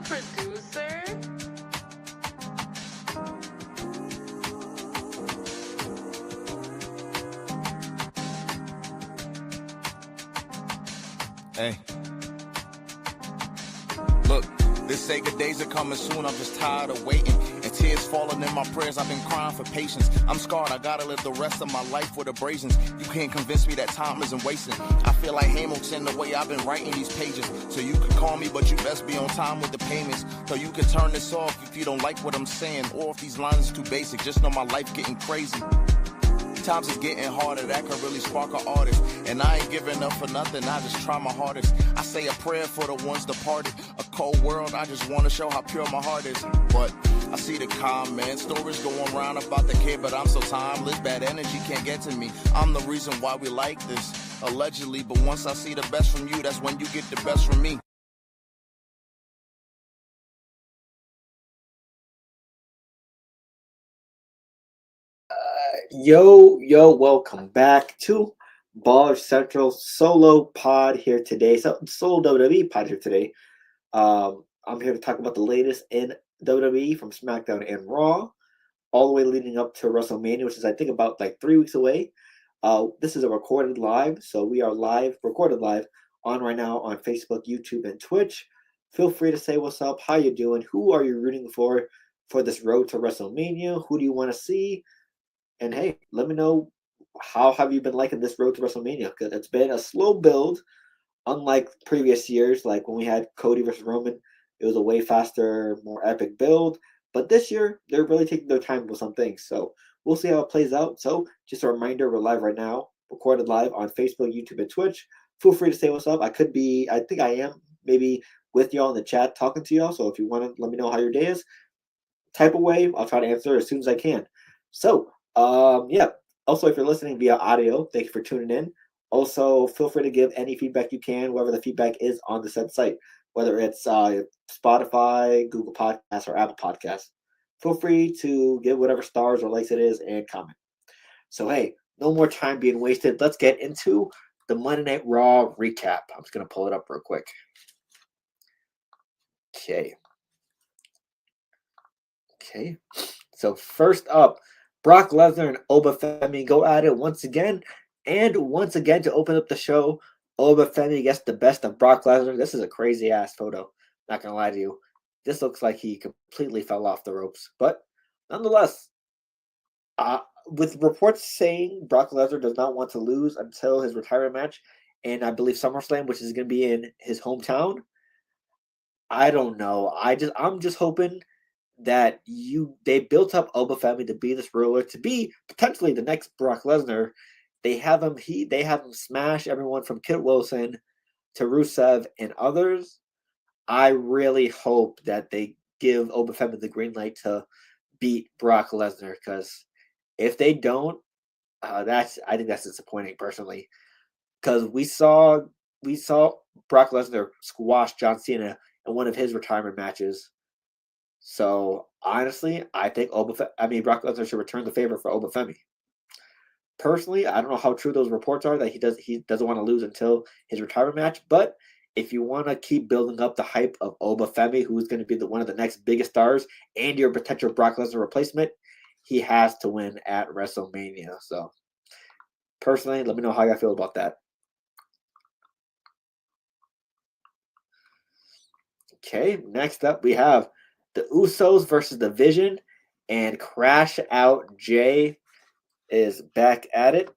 producer. Hey. Look, this Sega days are coming soon, I'm just tired of waiting. And tears falling in my prayers, I've been crying for patience. I'm scarred, I gotta live the rest of my life with abrasions. You can't convince me that time isn't wasting. I feel like Hamilton the way I've been writing these pages. So you could call me, but you best be on time with the payments. So you could turn this off if you don't like what I'm saying. Or if these lines are too basic, just know my life getting crazy. Times is getting harder, that could really spark an artist. And I ain't giving up for nothing, I just try my hardest. I say a prayer for the ones departed. A cold world, I just want to show how pure my heart is. But I see the comments, stories going around about the kid, but I'm so timeless, bad energy can't get to me. I'm the reason why we like this, allegedly. But once I see the best from you, that's when you get the best from me. Yo, welcome back to Baller Central solo pod here today. Solo WWE pod here today. I'm here to talk about the latest in WWE from SmackDown and Raw, all the way leading up to WrestleMania, which is I think about like 3 weeks away. This is a recorded live, so we are recorded live on right now on Facebook, YouTube, and Twitch. Feel free to say what's up, how you doing, who are you rooting for this road to WrestleMania, who do you want to see? And hey, let me know how have you been liking this road to WrestleMania? Because it's been a slow build, unlike previous years. Like when we had Cody versus Roman, it was a way faster, more epic build. But this year, they're really taking their time with some things. So we'll see how it plays out. So just a reminder, we're live right now, recorded live on Facebook, YouTube, and Twitch. Feel free to say what's up. I think I am maybe with y'all in the chat talking to y'all. So if you want to let me know how your day is, type away. I'll try to answer as soon as I can. So yeah. Also, if you're listening via audio, thank you for tuning in. Also, feel free to give any feedback you can, wherever the feedback is on the said site, whether it's Spotify, Google Podcasts, or Apple Podcasts. Feel free to give whatever stars or likes it is and comment. So, hey, no more time being wasted. Let's get into the Monday Night Raw recap. I'm just going to pull it up real quick. Okay. So, first up, Brock Lesnar and Oba Femi go at it once again. And once again, to open up the show, Oba Femi gets the best of Brock Lesnar. This is a crazy-ass photo. Not going to lie to you. This looks like he completely fell off the ropes. But nonetheless, with reports saying Brock Lesnar does not want to lose until his retirement match, and I believe SummerSlam, which is going to be in his hometown, I don't know. I'm just hoping that they built up Oba Femi to be this ruler, to be potentially the next Brock Lesnar. They have him smash everyone from Kit Wilson to Rusev and others. I really hope that they give Oba Femi the green light to beat Brock Lesnar, because if they don't, I think that's disappointing personally. Because we saw Brock Lesnar squash John Cena in one of his retirement matches. So honestly, I think Brock Lesnar should return the favor for Oba Femi. Personally, I don't know how true those reports are that he doesn't want to lose until his retirement match. But if you want to keep building up the hype of Oba Femi, who's going to be one of the next biggest stars and your potential Brock Lesnar replacement, he has to win at WrestleMania. So personally, let me know how you feel about that. Okay, next up we have the Usos versus the Vision, and Crash Out Jay is back at it.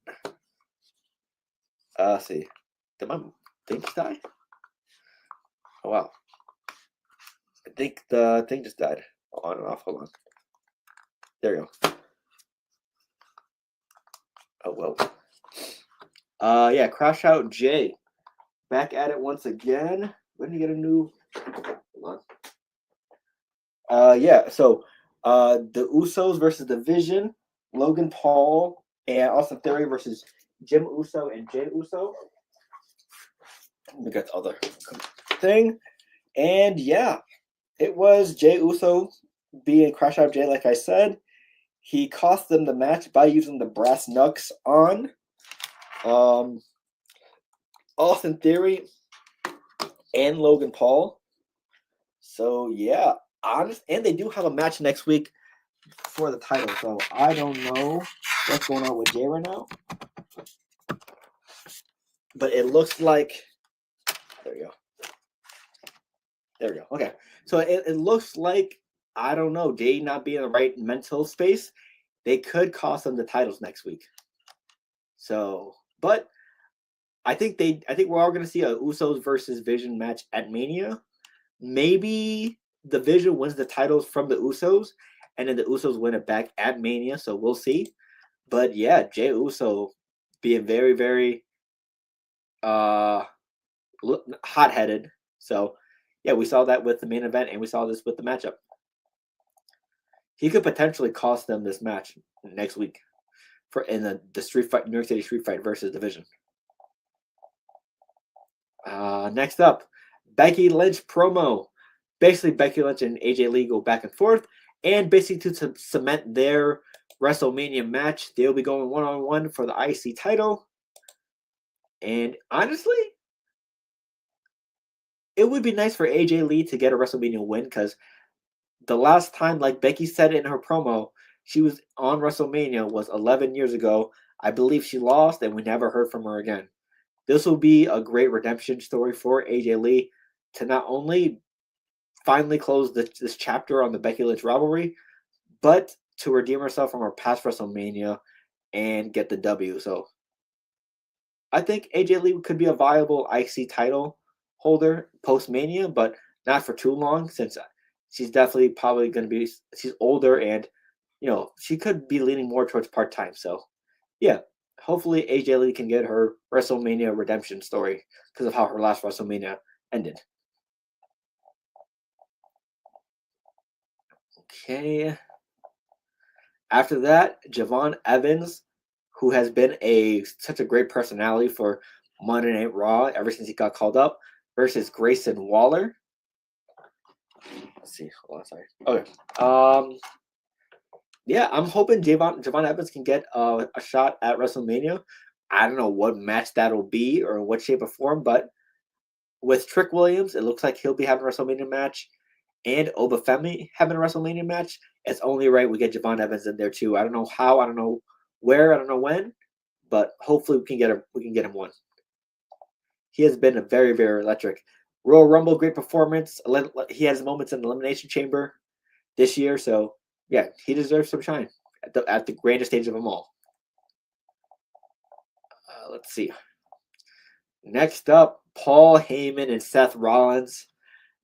Let's see. Did my thing just die? Oh, wow. I think the thing just died. On and off. Hold on. There you go. Oh, well. Yeah, Crash Out Jay. Back at it once again. When do you get a new... Hold on. Yeah, so the Usos versus the Vision, Logan Paul and Austin Theory versus Jim Uso and Jay Uso. We got the other thing. And yeah, it was Jay Uso being Crash Out Jay, like I said. He cost them the match by using the brass knucks on Austin Theory and Logan Paul. So yeah, honest, and they do have a match next week for the title. So I don't know what's going on with Jay right now, but it looks like there we go. There we go. Okay, so it looks like I don't know Jay not being in the right mental space. They could cost them the titles next week. So, but I think we're all going to see a Usos versus Vision match at Mania. Maybe the Vision wins the titles from the Usos, and then the Usos win it back at Mania. So we'll see. But yeah, Jey Uso being very, very hot-headed. So yeah, we saw that with the main event, and we saw this with the matchup. He could potentially cost them this match next week in the street fight, New York City street fight versus Division. Next up, Becky Lynch promo. Basically, Becky Lynch and AJ Lee go back and forth, and basically to cement their WrestleMania match, they'll be going one-on-one for the IC title. And honestly, it would be nice for AJ Lee to get a WrestleMania win, because the last time, like Becky said in her promo, she was on WrestleMania was 11 years ago. I believe she lost, and we never heard from her again. This will be a great redemption story for AJ Lee to not only finally close this chapter on the Becky Lynch rivalry, but to redeem herself from her past WrestleMania and get the W. So I think AJ Lee could be a viable IC title holder post-Mania, but not for too long, since she's definitely probably going to be, she's older, and she could be leaning more towards part-time. So yeah, hopefully AJ Lee can get her WrestleMania redemption story because of how her last WrestleMania ended. Okay. After that, Javon Evans, who has been such a great personality for Monday Night Raw ever since he got called up, versus Grayson Waller. Let's see. Hold on, sorry. Okay. Yeah, I'm hoping Javon Evans can get a shot at WrestleMania. I don't know what match that'll be or what shape or form, but with Trick Williams, it looks like he'll be having a WrestleMania match, and Obafemi having a WrestleMania match. It's only right we get Javon Evans in there too. I don't know how, I don't know where, I don't know when, but hopefully we can get him one. He has been a very, very electric. Royal Rumble, great performance. He has moments in the Elimination Chamber this year, so yeah, he deserves some shine at the grandest stage of them all. Let's see. Next up, Paul Heyman and Seth Rollins.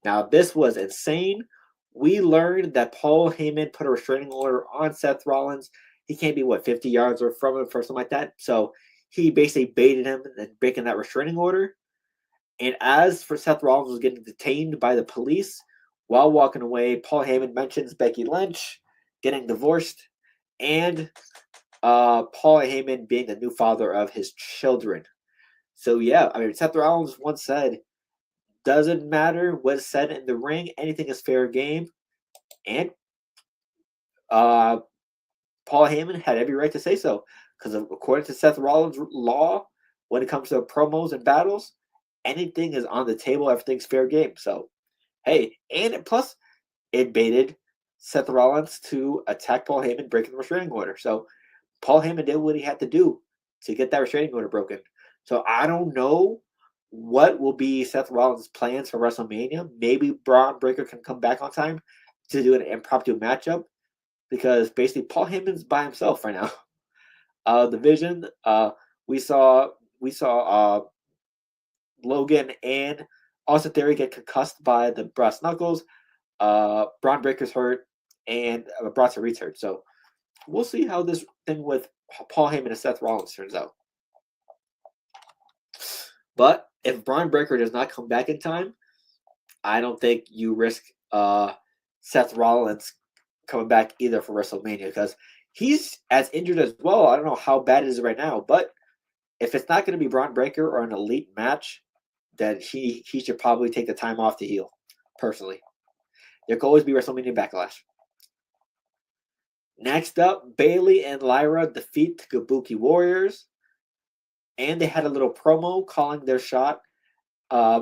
Now, this was insane. We learned that Paul Heyman put a restraining order on Seth Rollins. He can't be, 50 yards or from him for something like that. So he basically baited him and breaking that restraining order. And as for Seth Rollins was getting detained by the police while walking away, Paul Heyman mentions Becky Lynch getting divorced and Paul Heyman being the new father of his children. So yeah, I mean, Seth Rollins once said, doesn't matter what's said in the ring, anything is fair game. And Paul Heyman had every right to say so, because according to Seth Rollins' law, when it comes to promos and battles, anything is on the table, everything's fair game. So, hey, and plus, it baited Seth Rollins to attack Paul Heyman, breaking the restraining order. So, Paul Heyman did what he had to do to get that restraining order broken. So, I don't know what will be Seth Rollins' plans for WrestleMania. Maybe Braun Breaker can come back on time to do an impromptu matchup, because basically Paul Heyman's by himself right now. Division, we saw Logan and Austin Theory get concussed by the brass knuckles. Braun Breaker's hurt, and Bronson Reed's hurt. So we'll see how this thing with Paul Heyman and Seth Rollins turns out. But if Braun Breaker does not come back in time, I don't think you risk Seth Rollins coming back either for WrestleMania, because he's as injured as well. I don't know how bad it is right now, but if it's not going to be Braun Breaker or an elite match, then he should probably take the time off to heal, personally. There could always be WrestleMania Backlash. Next up, Bayley and Lyra defeat the Kabuki Warriors. And they had a little promo calling their shot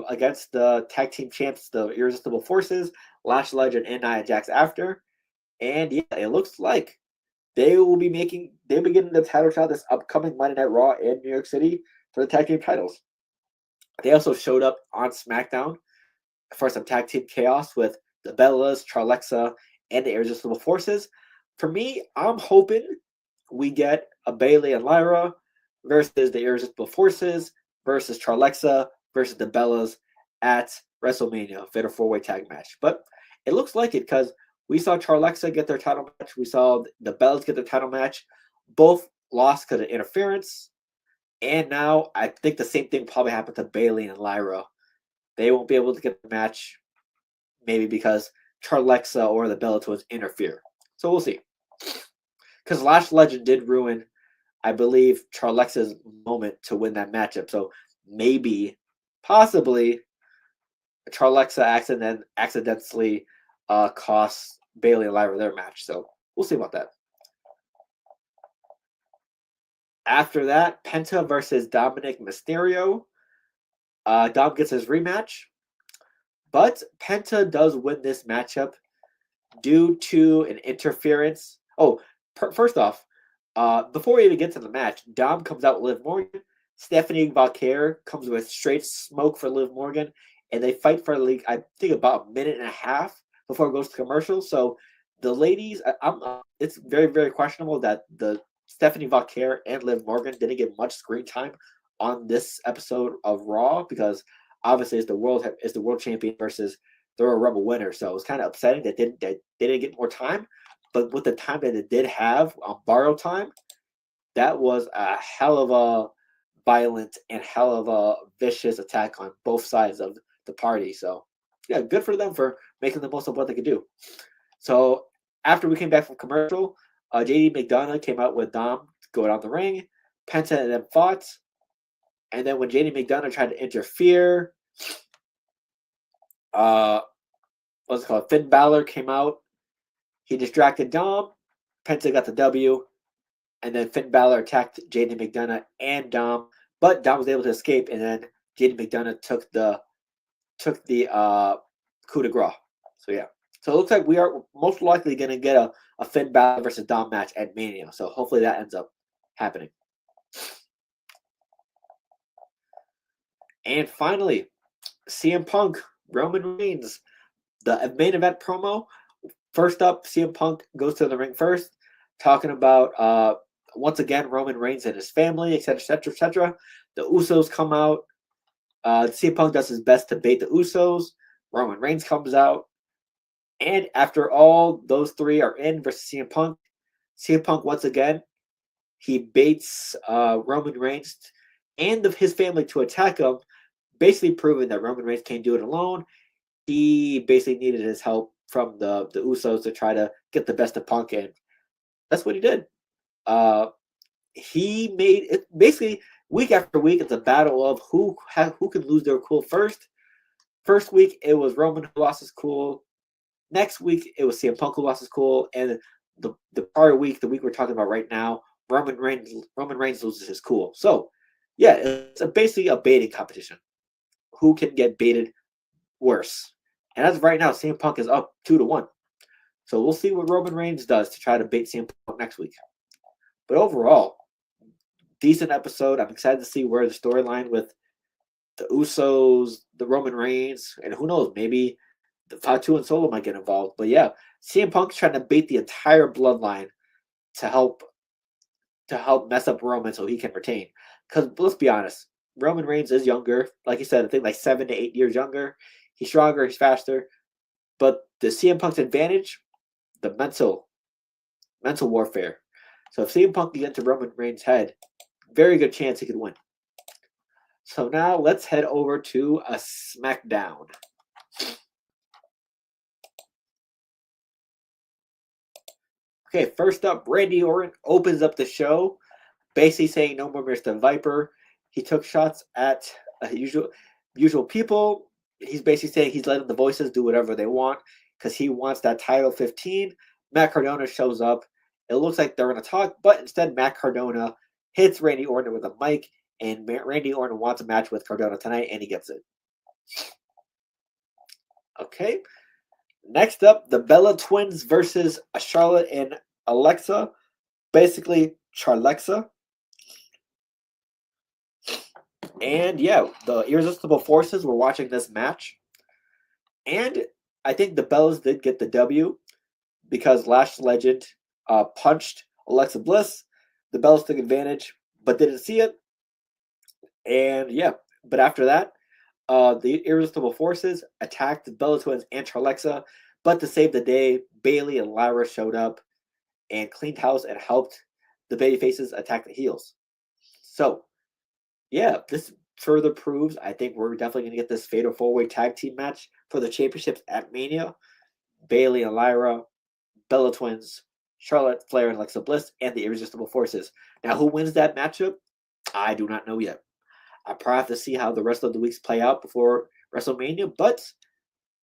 against the tag team champs, the Irresistible Forces, Lash Legend and Nia Jax after. And yeah, it looks like they'll be getting the title shot this upcoming Monday Night Raw in New York City for the tag team titles. They also showed up on SmackDown for some tag team chaos with the Bellas, Charlexa, and the Irresistible Forces. For me, I'm hoping we get a Bayley and Lyra versus the Irresistible Forces versus Charlexa versus the Bellas at WrestleMania, Fatal 4-Way Tag Match. But it looks like it because we saw Charlexa get their title match. We saw the Bellas get their title match. Both lost because of interference. And now I think the same thing probably happened to Bayley and Lyra. They won't be able to get the match, maybe because Charlexa or the Bellators interfere. So we'll see. Because Lash Legend did ruin, I believe, Charlexa's moment to win that matchup. So maybe, possibly, Charlexa accidentally cost Bayley and Lyra their match. So we'll see about that. After that, Penta versus Dominic Mysterio. Dom gets his rematch. But Penta does win this matchup due to an interference. Oh, first off, before we even get to the match, Dom comes out with Liv Morgan. Stephanie Valkyrie comes with straight smoke for Liv Morgan. And they fight for, like, I think, about a minute and a half before it goes to commercial. So the ladies, it's very, very questionable that the Stephanie Valkyrie and Liv Morgan didn't get much screen time on this episode of Raw because obviously it's the world champion versus the Royal Rumble winner. So it was kind of upsetting that they didn't get more time. But with the time that it did have on borrowed time, that was a hell of a violent and hell of a vicious attack on both sides of the party. So yeah, good for them for making the most of what they could do. So after we came back from commercial, JD McDonough came out with Dom to go down the ring. Penta and them fought. And then when JD McDonough tried to interfere, Finn Balor came out. He distracted Dom. Penta got the W. And then Finn Balor attacked JD McDonough and Dom. But Dom was able to escape. And then JD McDonough took the coup de grace. So yeah. So it looks like we are most likely going to get a Finn Balor versus Dom match at Mania. So hopefully that ends up happening. And finally, CM Punk, Roman Reigns, the main event promo. First up, CM Punk goes to the ring first, talking about once again Roman Reigns and his family, etc., etc., etc. The Usos come out. CM Punk does his best to bait the Usos. Roman Reigns comes out. And after all those three are in versus CM Punk once again, he baits Roman Reigns and his family to attack him, basically proving that Roman Reigns can't do it alone. He basically needed his help from the Usos to try to get the best of Punk, and that's what he did. He made it basically week after week. It's a battle of who can lose their cool first. First week it was Roman who lost his cool. Next week it was CM Punk who lost his cool, and the prior week, the week we're talking about right now, Roman Reigns loses his cool. So yeah, it's basically a baiting competition. Who can get baited worse? And as of right now, CM Punk is up 2-1. So we'll see what Roman Reigns does to try to bait CM Punk next week. But overall, decent episode. I'm excited to see where the storyline with the Usos, the Roman Reigns, and who knows, maybe the Fatu and Solo might get involved. But yeah, CM Punk's trying to bait the entire bloodline to help mess up Roman so he can retain. Because let's be honest, Roman Reigns is younger. Like you said, I think like 7 to 8 years younger. He's stronger, he's faster. But the CM Punk's advantage, the mental warfare. So if CM Punk can get into Roman Reigns' head, very good chance he could win. So now let's head over to a SmackDown. Okay, first up, Randy Orton opens up the show, basically saying no more Mr. Viper. He took shots at usual people. He's basically saying he's letting the voices do whatever they want because he wants that title 15. Matt Cardona shows up. It looks like they're going to talk, but instead Matt Cardona hits Randy Orton with a mic, and Randy Orton wants a match with Cardona tonight, and he gets it. Okay. Next up, the Bella Twins versus Charlotte and Alexa. Basically, Charlexa. And yeah, the Irresistible Forces were watching this match. And I think the Bellas did get the W because Lash Legend punched Alexa Bliss. The Bellas took advantage, but didn't see it. And yeah, but after that, the Irresistible Forces attacked the Bella Twins and Charlexa. But to save the day, Bailey and Lyra showed up and cleaned house and helped the babyfaces attack the heels. So, yeah, this further proves I think we're definitely going to get this fatal four-way tag team match for the championships at Mania. Bailey and Lyra, Bella Twins, Charlotte, Flair, and Alexa Bliss, and the Irresistible Forces. Now, who wins that matchup? I do not know yet. I probably have to see how the rest of the weeks play out before WrestleMania, but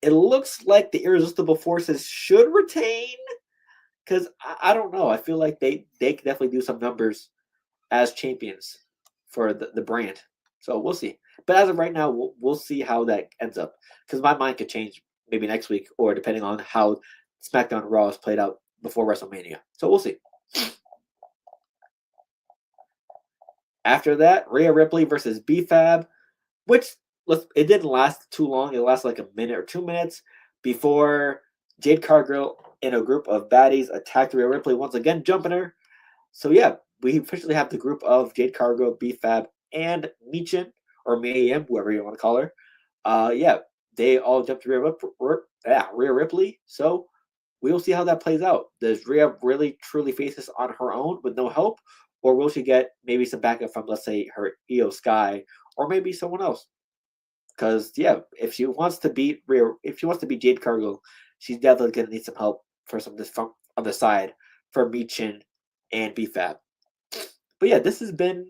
it looks like the Irresistible Forces should retain because I don't know. I feel like they can definitely do some numbers as champions for the brand. So we'll see. But as of right now, we'll see how that ends up because my mind could change maybe next week or depending on how SmackDown and Raw is played out before WrestleMania. So we'll see. After that, Rhea Ripley versus B-Fab, which it didn't last too long. It lasted like a minute or 2 minutes before Jade Cargill and a group of baddies attacked Rhea Ripley once again, jumping her. So yeah, we officially have the group of Jade Cargill, B-Fab, and Michin, or Mayhem, whoever you want to call her. Yeah, they all jumped to Rhea Ripley. So we'll see how that plays out. Does Rhea really truly face this on her own with no help? Or will she get maybe some backup from, let's say, her Io Sky, or maybe someone else? Because yeah, if she wants to beat Jade Cargill, she's definitely gonna need some help for some this from on the side for Michin and BFAB. But yeah, this has been,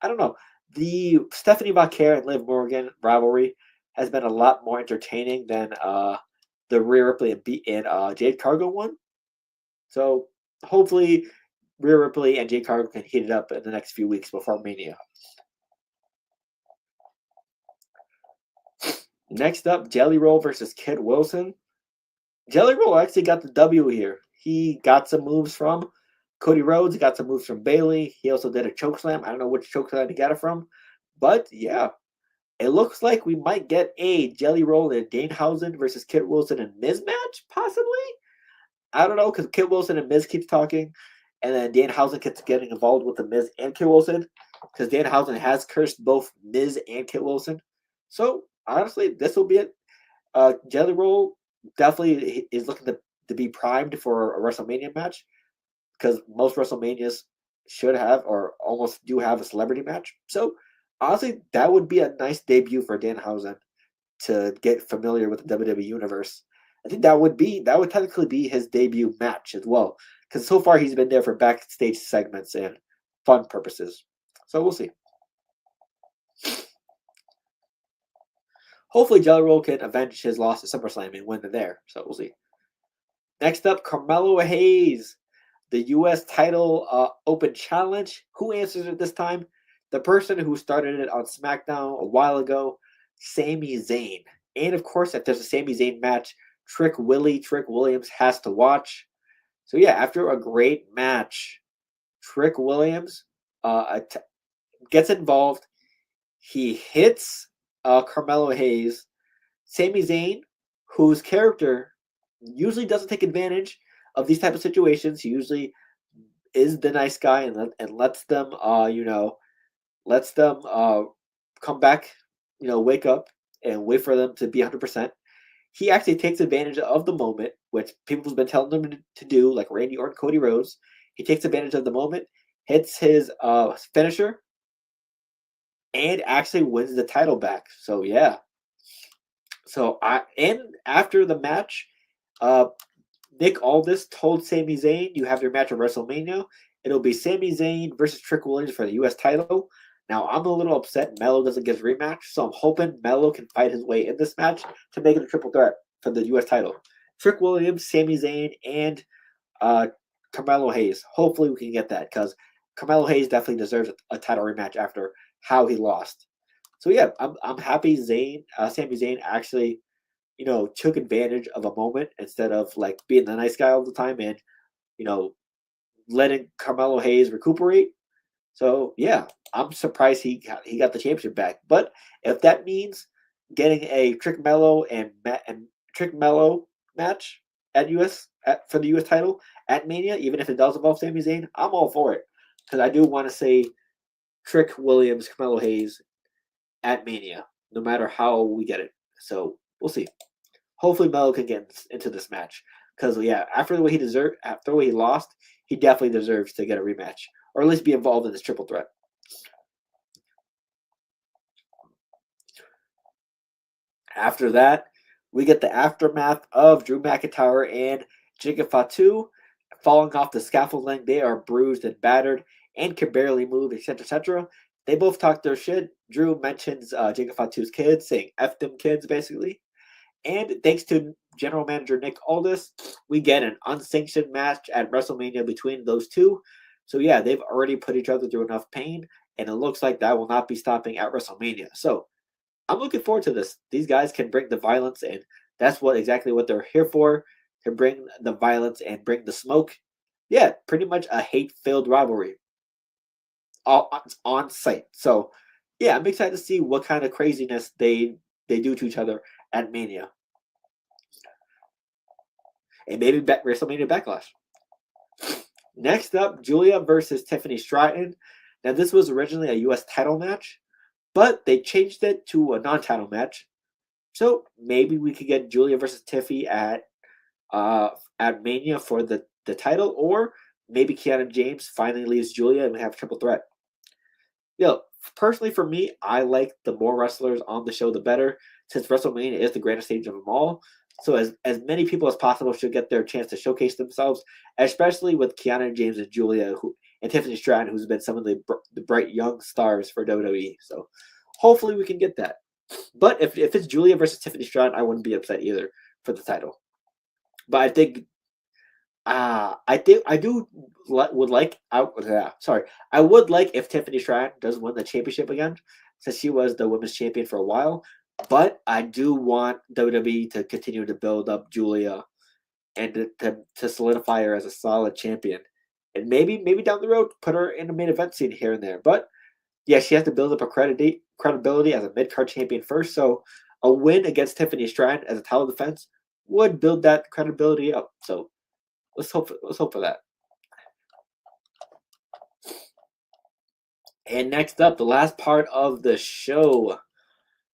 I don't know, the Stephanie Vaquer and Liv Morgan rivalry has been a lot more entertaining than the Rhea Ripley and Jade Cargill one. So hopefully Rhea Ripley and Jade Cargill can heat it up in the next few weeks before Mania. Next up, Jelly Roll versus Kid Wilson. Jelly Roll actually got the W here. He got some moves from Cody Rhodes. He got some moves from Bailey. He also did a chokeslam. I don't know which chokeslam he got it from. But yeah, it looks like we might get a Jelly Roll and Danhausen versus Kid Wilson and Miz match, possibly. I don't know, because Kid Wilson and Miz keeps talking, and then Danhausen keeps getting involved with the Miz and Kid Wilson, because Danhausen has cursed both Miz and Kid Wilson. So honestly, this will be it. Jelly Roll definitely is looking to be primed for a WrestleMania match, because most WrestleManias should have or almost do have a celebrity match. So honestly, that would be a nice debut for Danhausen to get familiar with the WWE universe. I think that would technically be his debut match as well, because so far he's been there for backstage segments and fun purposes. So we'll see. Hopefully, Jelly Roll can avenge his loss at SummerSlam and win there. So we'll see. Next up, Carmelo Hayes, the U.S. title open challenge. Who answers it this time? The person who started it on SmackDown a while ago, Sami Zayn. And of course, if there's a Sami Zayn match, Trick Williams has to watch. So yeah, after a great match, Trick Williams gets involved. He hits Carmelo Hayes. Sami Zayn, whose character usually doesn't take advantage of these type of situations. He usually is the nice guy and lets them, come back, wake up and wait for them to be 100%. He actually takes advantage of the moment, which people have been telling him to do, like Randy Orton, Cody Rhodes. He takes advantage of the moment, hits his finisher, and actually wins the title back. So yeah. So after the match, Nick Aldis told Sami Zayn, "You have your match at WrestleMania. It'll be Sami Zayn versus Trick Williams for the U.S. title." Now I'm a little upset Melo doesn't get a rematch, so I'm hoping Melo can fight his way in this match to make it a triple threat for the U.S. title. Trick Williams, Sami Zayn, and Carmelo Hayes. Hopefully we can get that because Carmelo Hayes definitely deserves a title rematch after how he lost. So yeah, I'm happy Sami Zayn actually, took advantage of a moment instead of like being the nice guy all the time and you know letting Carmelo Hayes recuperate. So yeah, I'm surprised he got the championship back. But if that means getting a Trick Mello match at for the US title at Mania, even if it does involve Sami Zayn, I'm all for it because I do want to see Trick Williams, Carmelo Hayes at Mania, no matter how we get it. So we'll see. Hopefully Melo can get into this match because yeah, after the way he lost, he definitely deserves to get a rematch or at least be involved in this triple threat. After that, we get the aftermath of Drew McIntyre and Jacob Fatu falling off the scaffolding. They are bruised and battered and can barely move, etc., etc. They both talk their shit. Drew mentions Jacob Fatu's kids, saying "F them kids," basically. And thanks to General Manager Nick Aldis, we get an unsanctioned match at WrestleMania between those two. So yeah, they've already put each other through enough pain, and it looks like that will not be stopping at WrestleMania. So I'm looking forward to this. These guys can bring the violence, and that's exactly what they're here for, to bring the violence and bring the smoke. Yeah, pretty much a hate-filled rivalry all on site. So yeah, I'm excited to see what kind of craziness they do to each other at Mania. And maybe WrestleMania Backlash. Next up, Julia versus Tiffany Stratton. Now, this was originally a U.S. title match, but they changed it to a non-title match. So maybe we could get Julia versus Tiffy at Mania for the title, or maybe Kiana James finally leaves Julia and we have a triple threat. Personally for me, I like the more wrestlers on the show, the better, since WrestleMania is the grandest stage of them all. So as many people as possible should get their chance to showcase themselves, especially with Kiana James and Julia and Tiffany Stratton, who's been some of the bright young stars for WWE. So hopefully we can get that. But if it's Julia versus Tiffany Stratton, I wouldn't be upset either for the title. But I think I would like if Tiffany Stratton does win the championship again, since she was the women's champion for a while. But I do want WWE to continue to build up Julia and to solidify her as a solid champion. And maybe down the road, put her in the main event scene here and there. But yeah, she has to build up her credibility as a mid-card champion first. So a win against Tiffany Stratton as a title defense would build that credibility up. So let's hope for that. And next up, the last part of the show,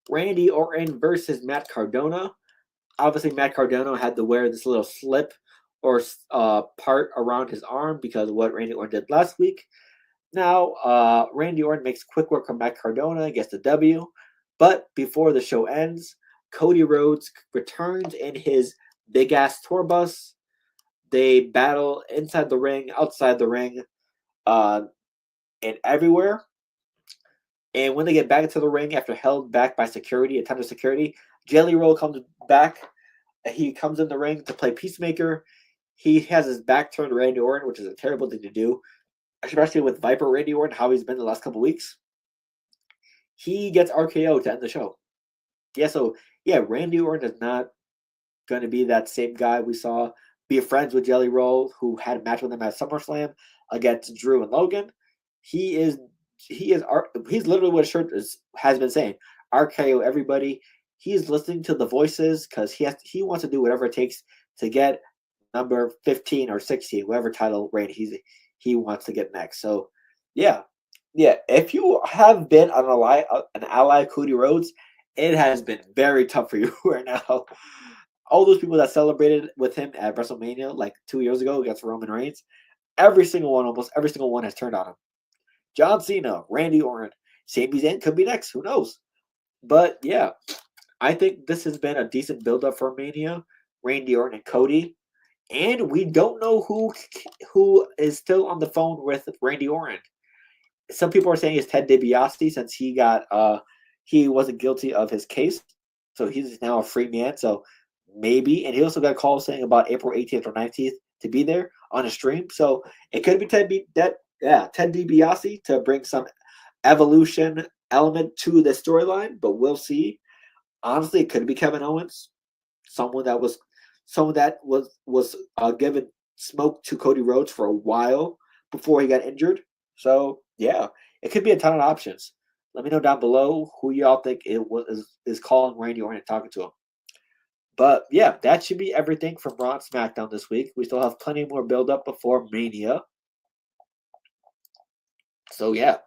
Randy Orton versus Matt Cardona. Obviously, Matt Cardona had to wear this little slip or part around his arm because of what Randy Orton did last week. Now, Randy Orton makes quick work of Matt Cardona, gets the W. But before the show ends, Cody Rhodes returns in his big-ass tour bus. They battle inside the ring, outside the ring, and everywhere. And when they get back into the ring after held back by a ton of security, Jelly Roll comes back. He comes in the ring to play Peacemaker. He has his back turned to Randy Orton, which is a terrible thing to do, especially with Viper Randy Orton, how he's been the last couple weeks. He gets RKO to end the show. Randy Orton is not going to be that same guy we saw be friends with Jelly Roll, who had a match with him at SummerSlam against Drew and Logan. He's literally what his shirt has been saying. RKO everybody. He's listening to the voices because he wants to do whatever it takes to get number 15 or 16, whatever title reign he wants to get next. So yeah. If you have been an ally of Cody Rhodes, it has been very tough for you right now. All those people that celebrated with him at WrestleMania like 2 years ago against Roman Reigns, almost every single one has turned on him. John Cena, Randy Orton, Sami Zayn could be next. Who knows? But yeah, I think this has been a decent build-up for Mania. Randy Orton and Cody. And we don't know who is still on the phone with Randy Orton. Some people are saying it's Ted DiBiase since he wasn't guilty of his case. So he's now a free man. So maybe. And he also got a call saying about April 18th or 19th to be there on a stream. So it could be Ted DiBiase to bring some evolution element to the storyline, but we'll see. Honestly, it could be Kevin Owens, someone that was given smoke to Cody Rhodes for a while before he got injured. So yeah, it could be a ton of options. Let me know down below who y'all think is calling Randy Orton and talking to him. But yeah, that should be everything from Raw and SmackDown this week. We still have plenty more build up before Mania. So yeah.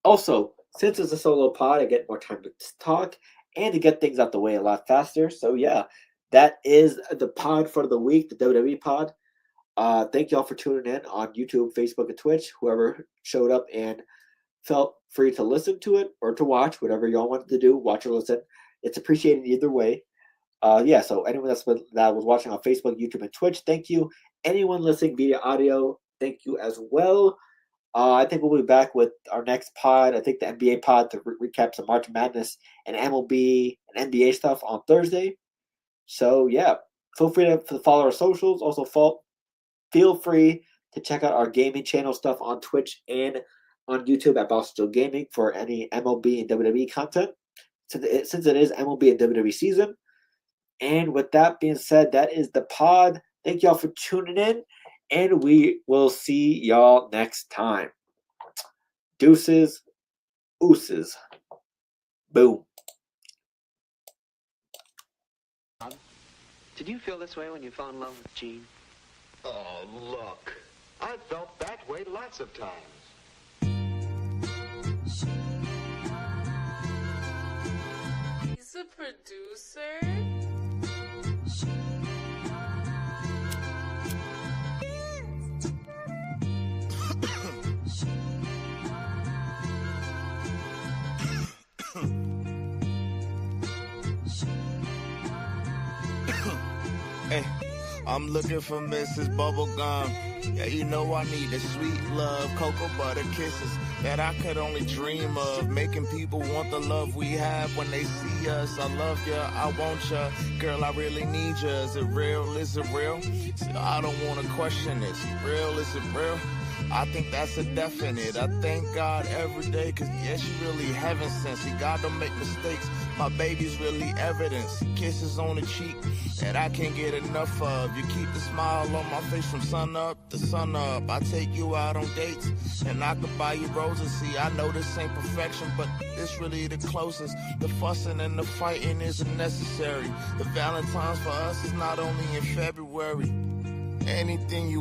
Also, since it's a solo pod, I get more time to talk and to get things out the way a lot faster. So yeah, that is the pod for the week, the WWE pod. Thank y'all for tuning in on YouTube, Facebook, and Twitch. Whoever showed up and felt free to listen to it or to watch, whatever y'all wanted to do, watch or listen. It's appreciated either way. Yeah, so anyone that was watching on Facebook, YouTube, and Twitch, thank you. Anyone listening via audio, thank you as well. I think we'll be back with our next pod. I think the NBA pod to recap some March Madness and MLB and NBA stuff on Thursday. So yeah, feel free to follow our socials. Also, feel free to check out our gaming channel stuff on Twitch and on YouTube at Boston Gaming for any MLB and WWE content, since it is MLB and WWE season. And with that being said, that is the pod. Thank y'all for tuning in, and we will see y'all next time. Deuces, ooses. Boom. Did you feel this way when you fell in love with Jean? Oh, look. I've felt that way lots of times. He's a producer? Hey, I'm looking for Mrs. Bubblegum. Yeah, you know I need the sweet love, cocoa butter kisses that I could only dream of. Making people want the love we have when they see us. I love ya, I want ya, girl, I really need ya. Is it real? Is it real? See, I don't want to question it. Is it real? Is it real? I think that's a definite. I thank God every day, cause yeah, she really heaven sent. See, God don't make mistakes. My baby's really evidence. Kisses on the cheek that I can't get enough of. You keep the smile on my face from sun up to sun up. I take you out on dates and I could buy you roses. See, I know this ain't perfection, but this really the closest. The fussing and the fighting isn't necessary. The Valentine's for us is not only in February. Anything you